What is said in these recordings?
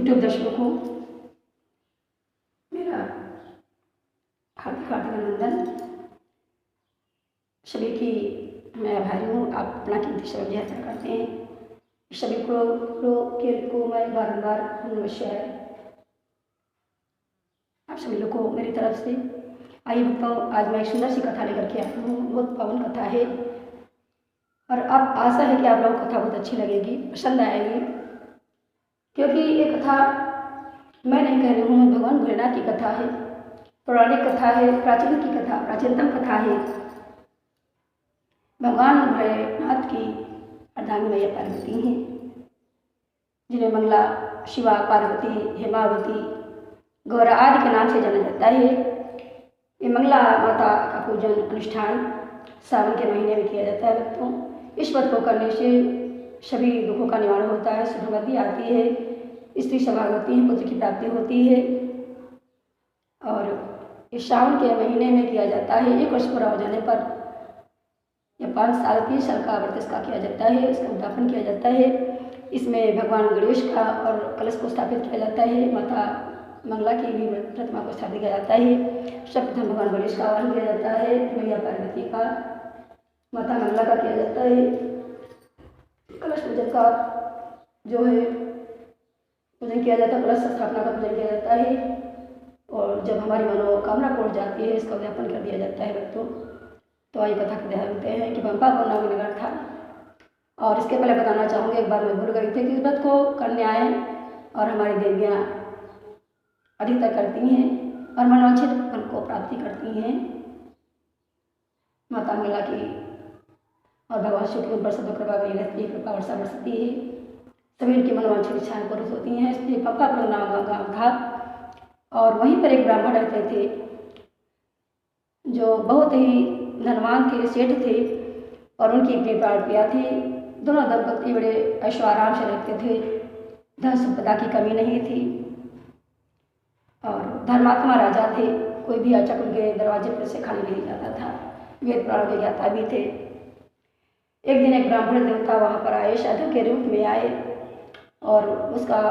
YouTube दर्शकों को मेरा हार्दिक हार्दिक अभिनंदन। सभी की मैं आभारी हूँ, आप अपना कीमती समय यात्रा करते हैं। सभी को मैं बारंबार नमस्कार आप सभी लोग को मेरी तरफ से। आइए भक्तों, आज मैं एक सुंदर सी कथा लेकर के आई हूँ। बहुत पावन कथा है और अब आशा है कि आप लोगों को कथा बहुत अच्छी लगेगी, पसंद आएगी, क्योंकि ये कथा मैं नहीं कह रही हूँ, भगवान भोलेनाथ की कथा है, पौराणिक कथा है, प्राचीनतम कथा है। भगवान भोलेनाथ की अर्धांगिनी मैया पार्वती हैं, जिन्हें मंगला, शिवा, पार्वती, हेमावती, गौरा आदि के नाम से जाना जाता है। ये मंगला माता का पूजन अनुष्ठान सावन के महीने में किया जाता है भक्तों। इस व्रत को करने से सभी दुखों का निवारण होता है, सुखमति आती है, स्त्री सवाल होती है, पुत्र की प्राप्ति होती है। और इस सावन के महीने में किया जाता है। 1 वर्ष पूरा हो जाने पर या 5 साल 3 साल का व्रत इसका किया जाता है, इसका उद्यापन किया जाता है। इसमें भगवान गणेश का और कलश को स्थापित किया जाता है, माता मंगला की भी प्रतिमा को स्थापित किया जाता है। सर्वप्रथम भगवान गणेश का आह्वान किया जाता है, मैया पार्वती का, माता मंगला का किया जाता है। कलश पूजन का जो है पूजन किया जाता है, कलश स्थापना का पूजन किया जाता है। और जब हमारी मनोकामना पूर्ण जाती है, इसका उद्यापन कर दिया जाता है भक्तों। तो आइए कथा को ध्यान देते हैं कि पंपापुर नाम नगर था। और इसके पहले बताना चाहूँगी, एक बार मैं भूल गई थी कि इस व्रत को करने आए और हमारी देवियाँ अधिकतर करती हैं और मनोवांछित फल को प्राप्ति करती हैं। माता मंगला की और भगवान शिव की ऊपर सब कृपा बनी रहती है, कृपा वर्षा बरसती है, सभी उनकी मनोवांछित इच्छाएं पूर्ण होती हैं। इसलिए पंपापुर नाम का गाँव था और वहीं पर एक ब्राह्मण रहते थे जो बहुत ही धनवान थे, सेठ थे और उनकी इतनी प्राण प्रिया थी। दोनों दंपति बड़े ऐशोआराम से रहते थे, धन संपदा की कमी नहीं थी और धर्मात्मा राजा थे। कोई भी याचक उनके दरवाजे पर से खाली नहीं जाता था, वेद पुराण के ज्ञाता भी थे। एक दिन एक ब्राह्मण देवता वहाँ पर आए, साधु के रूप में आए और उसका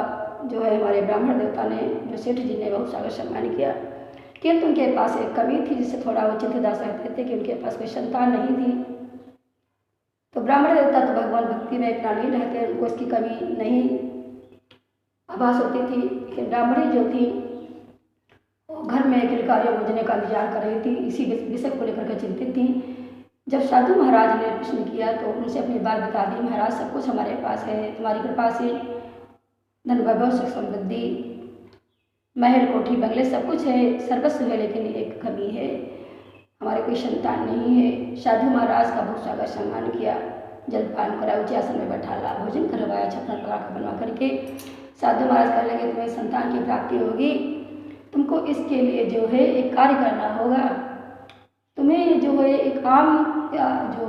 जो है हमारे ब्राह्मण देवता ने, जो सेठ जी ने, बहुत सारा सम्मान किया। किंतु उनके पास एक कमी थी जिससे थोड़ा वो चिंतादास रहते थे कि उनके पास कोई संतान नहीं थी। तो ब्राह्मण देवता तो भगवान भक्ति में इतना नहीं रहते, उनको इसकी कमी नहीं आभास होती थी। लेकिन ब्राह्मणी जो थी वो घर में किलकारियों बुझने का इंतजार कर रही थी, इसी विषय को लेकर के चिंतित थी। जब साधु महाराज ने प्रश्न किया तो उनसे अपनी बात बता दी, महाराज सब कुछ हमारे पास है, तुम्हारी कृपा से धन वैभव सुख समृद्धि, महल कोठी बंगले सब कुछ है, सर्वस्व है, लेकिन एक कमी है, हमारे कोई संतान नहीं है। साधु महाराज का बहुत सारा सम्मान किया, जलपान करा, ऊंचे आसन में बैठाला, भोजन करवाया, छप्पन प्रकार का बनवा करके। साधु महाराज कहने लगे तुम्हें संतान की प्राप्ति होगी, तुमको इसके लिए जो है एक कार्य करना होगा। तुम्हें जो है एक आम का जो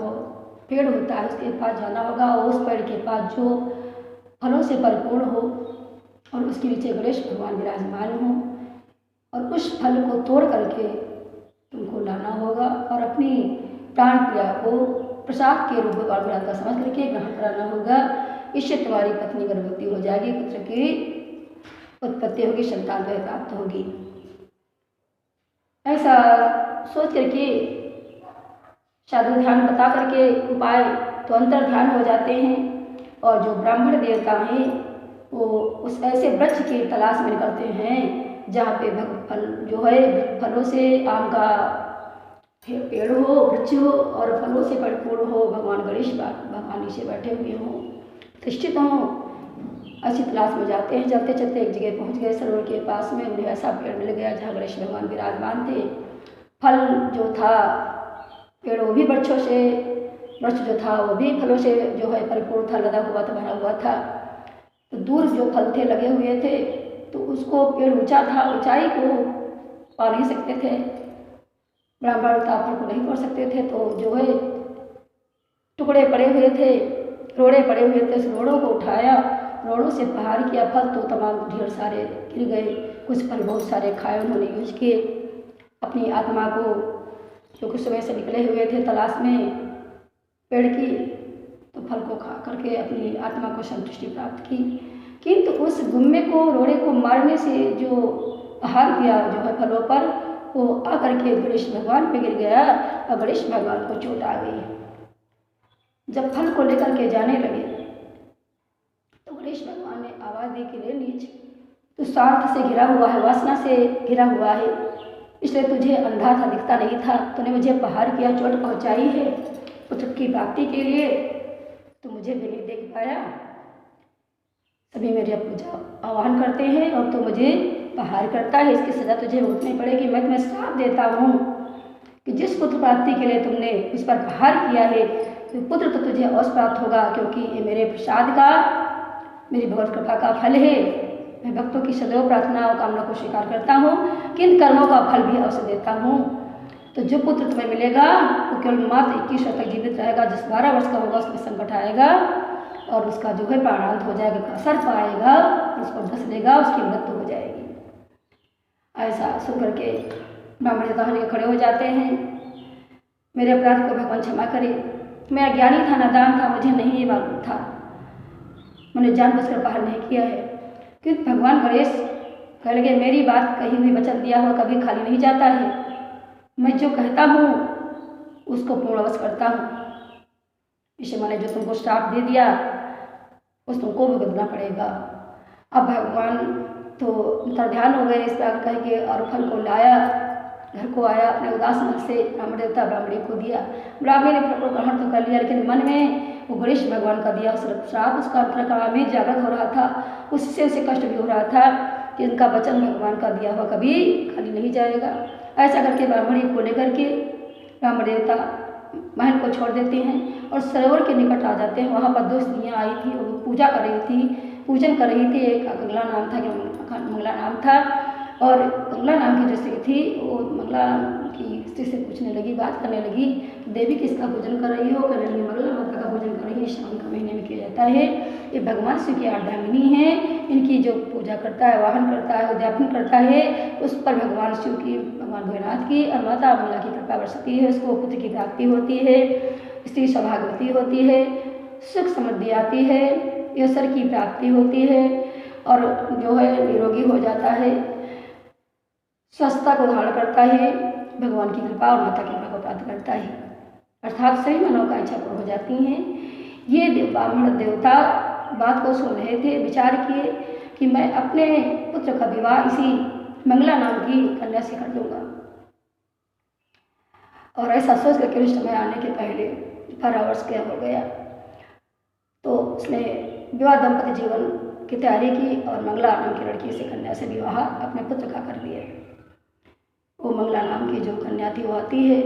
पेड़ होता है उसके पास जाना होगा और उस पेड़ के पास जो फलों से परिपूर्ण हो और उसके नीचे गणेश भगवान विराजमान हो और उस फल को तोड़ करके तुमको लाना होगा और अपनी प्राण क्रिया को प्रसाद के रूप में प्रसाद का समझ करके ग्रहण कराना होगा। इससे तुम्हारी पत्नी गर्भवती हो जाएगी, पुत्र की उत्पत्ति होगी, संतान को प्राप्त होगी। ऐसा सोच करके साधु ध्यान बता करके उपाय तो अंतर ध्यान हो जाते हैं और जो ब्राह्मण देवता हैं वो उस ऐसे वृक्ष की तलाश में निकलते हैं जहाँ पे फल जो है फलों से आम का पेड़ हो, वृक्ष हो और फलों से परिपूर्ण हो, भगवान गणेश भगवान नीचे बैठे हुए हों, प्रतिष्ठित हों। अच्छी तलाश में जाते हैं, चलते चलते एक जगह पहुँच गए, सरोवर के पास में उन्हें ऐसा पेड़ मिल गया जहाँ गणेश भगवान विराजमान थे। फल जो था पेड़ वो भी वृक्ष जो था वो भी फलों से जो है परिपूर्ण था, लदा हुआ था, भरा हुआ था। तो दूर जो फल थे लगे हुए थे तो उसको पेड़ ऊंचा था, ऊंचाई को पा नहीं सकते थे, ब्राह्मण था फल को नहीं तोड़ सकते थे। तो जो है टुकड़े पड़े हुए थे, रोड़े पड़े हुए थे, उस रोड़ों को उठाया, रोड़ों से प्रहार किया, फल तो तमाम ढेर सारे गिर गए, कुछ फल बहुत सारे खाए उन्होंने, यूज किए। अपनी आत्मा को जो कुछ समय से निकले हुए थे तलाश में पेड़ की, तो फल को खा करके अपनी आत्मा को संतुष्टि प्राप्त की। किंतु उस गुम्मे को, रोड़े को मारने से जो आहार किया जो है फलों पर, वो आकर के गणेश भगवान पे गिर गया और गणेश भगवान को चोट आ गई। जब फल को लेकर के जाने लगे तो गणेश भगवान ने आवाज़ दी कि रे नीच, तू स्वार्थ से घिरा हुआ है, वासना से घिरा हुआ है, इसलिए तुझे अंधा था, दिखता नहीं था, तूने मुझे प्रहार किया, चोट पहुंचाई है पुत्र की प्राप्ति के लिए, तो मुझे भी नहीं देख पाया। सभी मेरी पूजा आह्वान करते हैं और तू मुझे प्रहार करता है, इसकी सजा तुझे भुगतनी पड़ेगी। मैं तुम्हें श्राप देता हूँ कि जिस पुत्र प्राप्ति के लिए तुमने उस पर प्रहार किया है, तो पुत्र तो तुझे अवश्य प्राप्त होगा, क्योंकि ये मेरे प्रसाद का, मेरी भगवत कृपा का फल है। मैं भक्तों की सदैव प्रार्थना और कामना को स्वीकार करता हूँ, किन कर्मों का फल भी अवश्य देता हूँ। तो जो पुत्र तुम्हें मिलेगा वो केवल मात्र 21 वर्ष तक जीवित रहेगा। जिस 12 वर्ष का होगा उसमें संकट आएगा और उसका जो है प्राणांत हो जाएगा, सर्प आएगा, उसको डस लेगा, उसकी मृत्यु हो जाएगी। ऐसा सुन करके ब्राह्मण देवता खड़े हो जाते हैं। मेरे अपराध को भगवान क्षमा करे, मैं अज्ञानी था, नादान था, मुझे नहीं ये मालूम था, मैंने जानबूझकर प्रहार नहीं किया है। क्योंकि भगवान गणेश कह लगे मेरी बात कही हुई वचन दिया हुआ कभी खाली नहीं जाता है, मैं जो कहता हूँ उसको पूर्णवश करता हूँ। इसे मैंने जो तुमको श्राप दे दिया उस तुमको भुगतना पड़ेगा। अब भगवान तो ध्यान हो गए, इस प्रकार कह के और फल को लाया, घर को आया, अपने उदास मन से ब्राह्मण देवता ब्राह्मणी को दिया। ब्राह्मणी ने फल को ग्रहण तो कर लिया, लेकिन मन में वो गणेश भगवान का दिया श्राप उसका अंतरात्मा में जागृत हो रहा था, उससे उसे कष्ट भी हो रहा था कि इनका वचन भगवान का दिया हुआ कभी खाली नहीं जाएगा। ऐसा करके ब्राह्मणी को लेकर के ब्राह्मण देवता महल को छोड़ देते हैं और सरोवर के निकट आ जाते हैं। वहाँ पर 2 स्त्रियाँ आई थी, वो पूजा कर रही थी, पूजन कर रही थी। एक मंगला नाम था, मंगला नाम था, और मंगला नाम की जो स्त्री थी वो मंगला की स्त्री से पूछने लगी, बात करने लगी, देवी किसका पूजन कर रही हो? कहने लगी मंगला माता का पूजन कर रही है, श्रावण का महीने में किया जाता है, ये भगवान शिव की अर्धांगिनी है, इनकी जो पूजा करता है, वाहन करता है, उद्यापन करता है, उस पर भगवान शिव की, भगवान भोलेनाथ की और माता मंगला की कृपा बरसती है, उसको पुत्र की प्राप्ति होती है, स्त्री सौभाग्यवती होती है, सुख समृद्धि आती है, ईश्वर की प्राप्ति होती है और जो है निरोगी हो जाता है, स्वस्थता को धारण करता है, भगवान की कृपा और माता की कृपा को प्राप्त करता है, अर्थात सही मनोकांक्षा पूर्ण हो जाती हैं। ये ब्राह्मण देवता बात को सुन रहे थे, विचार किए कि मैं अपने पुत्र का विवाह इसी मंगला नाम की कन्या से कर दूंगा। और ऐसा सोच करके उस समय आने के पहले 12 वर्ष का हो गया तो उसने विवाह दंपति जीवन की तैयारी की और मंगला नाम की लड़की से, कन्या से विवाह अपने पुत्र का कर लिया। वो मंगला नाम की जो कन्या थी वो आती है,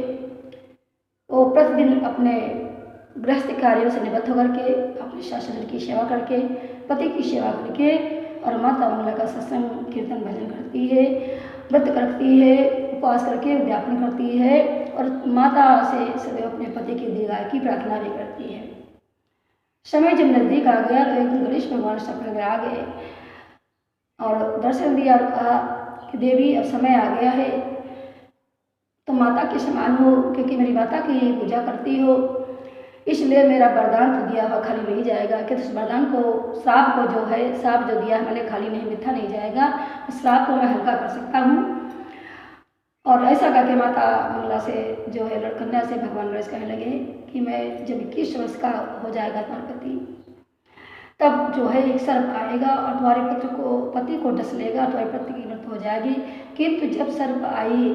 वो प्रतिदिन अपने गृहस्थ कार्यों से निवृत्त होकर के अपने शासन की सेवा करके, पति की सेवा करके और माता मंगला का सत्संग कीर्तन भजन करती है, व्रत करती है, उपवास करके उद्यापन करती है और माता से सदैव अपने पति की दीर्घायु की प्रार्थना भी करती है। समय जब नजदीक आ गया तो एक दिन गणेश भगवान सपने में आ गए और दर्शन दिया और कहा कि देवी अब समय आ गया है, तो माता के समान हो, क्योंकि मेरी माता की पूजा करती हो, इसलिए मेरा वरदान तो दिया हुआ खाली नहीं जाएगा। कि उस वरदान को, श्राप को जो है, श्राप जो दिया है मैंने खाली नहीं, मिथ्या नहीं जाएगा, उस श्राप को मैं हल्का कर सकता हूँ। और ऐसा करके माता मंगला से जो है लड़कन्या से भगवान गणेश कहने लगे कि मैं जब 21 वर्ष का हो जाएगा तुम्हारा पति, तब जो है एक सर्प आएगा और तुम्हारे पति को डस लेगा, तुम्हारे पति की मृत्यु हो जाएगी। किंतु जब सर्प आई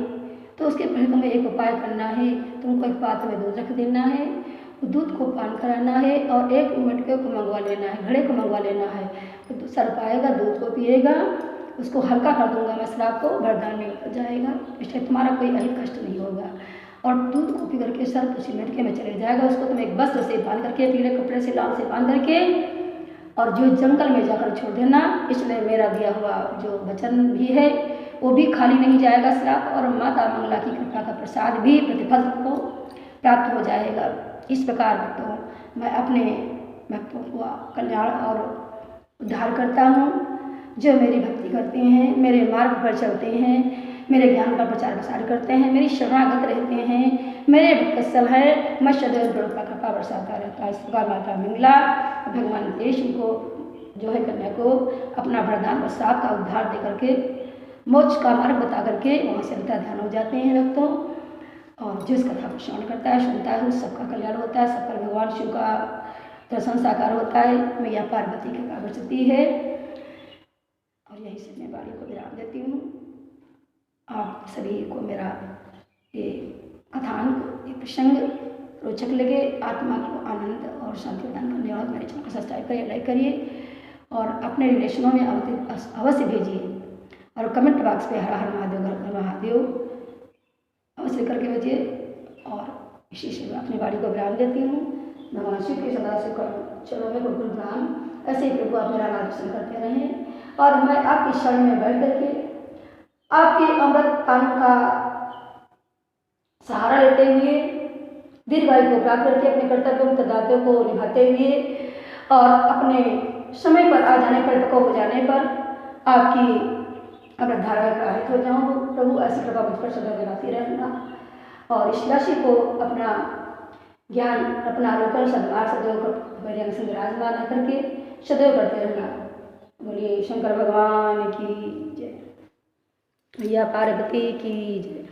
तो उसके पहले तुम्हें एक उपाय करना है, तुमको एक पात्र में दूध रख देना है, दूध को पान कराना है और एक मटके को मंगवा लेना है, घड़े को मंगवा लेना है। तो सर्प आएगा, दूध को पिएगा, उसको हल्का कर दूंगा मैं, श्राप को वरदान में उतर जाएगा, इसलिए तुम्हारा कोई अहित कष्ट नहीं होगा। और दूध को पी करके सर्प उसी मटके में चले जाएगा, उसको तुम एक वस्त्र से बांध करके, पीले कपड़े से, लाल से बांध करके और जो जंगल में जाकर छोड़ देना। इसलिए मेरा दिया हुआ जो वचन भी है वो भी खाली नहीं जाएगा श्राप, और माता मंगला की कृपा का प्रसाद भी, प्रतिफल को प्राप्त हो जाएगा। इस प्रकार तो मैं अपने भक्तों को कल्याण और उद्धार करता हूँ। जो मेरी भक्ति करते हैं, मेरे मार्ग पर चलते हैं, मेरे ज्ञान का प्रचार प्रसार करते हैं, मेरी शरणागत रहते हैं, मेरे भक्तस्थल है, मैं सदैव कृपा बरसाता रहता है। इस प्रकार माता मंगला भगवान देश को जो है कन्या को अपना वरदान व साप का उद्धार दे करके मोक्ष का मार्ग बता करके वहाँ से अंतर ध्यान हो जाते हैं भक्तों। और जिस कथा को श्रवण करता है सुनता है उस सबका कल्याण होता है, सब पर भगवान शिव का दर्शन साकार होता है। मैया पार्वती की कृपा बरसती है। और यही से मैं वाणी को विराम देती हूँ। आप सभी को मेरा ये कथानक ये प्रसंग रोचक लगे, आत्मा को आनंद और शांति प्रदान करने और मेरे चैनल को सब्सक्राइब करिए, लाइक करिए और अपने रिलेशनों में अवश्य भेजिए और कमेंट बॉक्स पे हर हर महादेव घर घर महादेव अवश्य करके भेजिए। और इसी से मैं अपनी बाड़ी को विराम देती हूँ। भगवान शिव के सदा से चलो में गुरु प्रणाम। ऐसे ही प्रभु आप मेरा मार्गदर्शन करते रहें और मैं आपकी शरण में बैठ करके आपके अमृत पान का सहारा लेते हुए दीर्घायु को प्राप्त करके अपने कर्तव्यों तदार्यों को निभाते हुए और अपने समय पर आ जाने पर पक्व हो जाने पर आपकी अमृत धारा में प्रवाहित हो जाऊँ। प्रभु ऐसी कृपा मुझ पर सदैव बनाती रहना और इस राशि को अपना ज्ञान अपना अवलोकन सद्भाव सदैव मेरे संग विराजमान करके सदैव करते रहना। बोलिए शंकर भगवान की जय, मैया पार्वती की जय।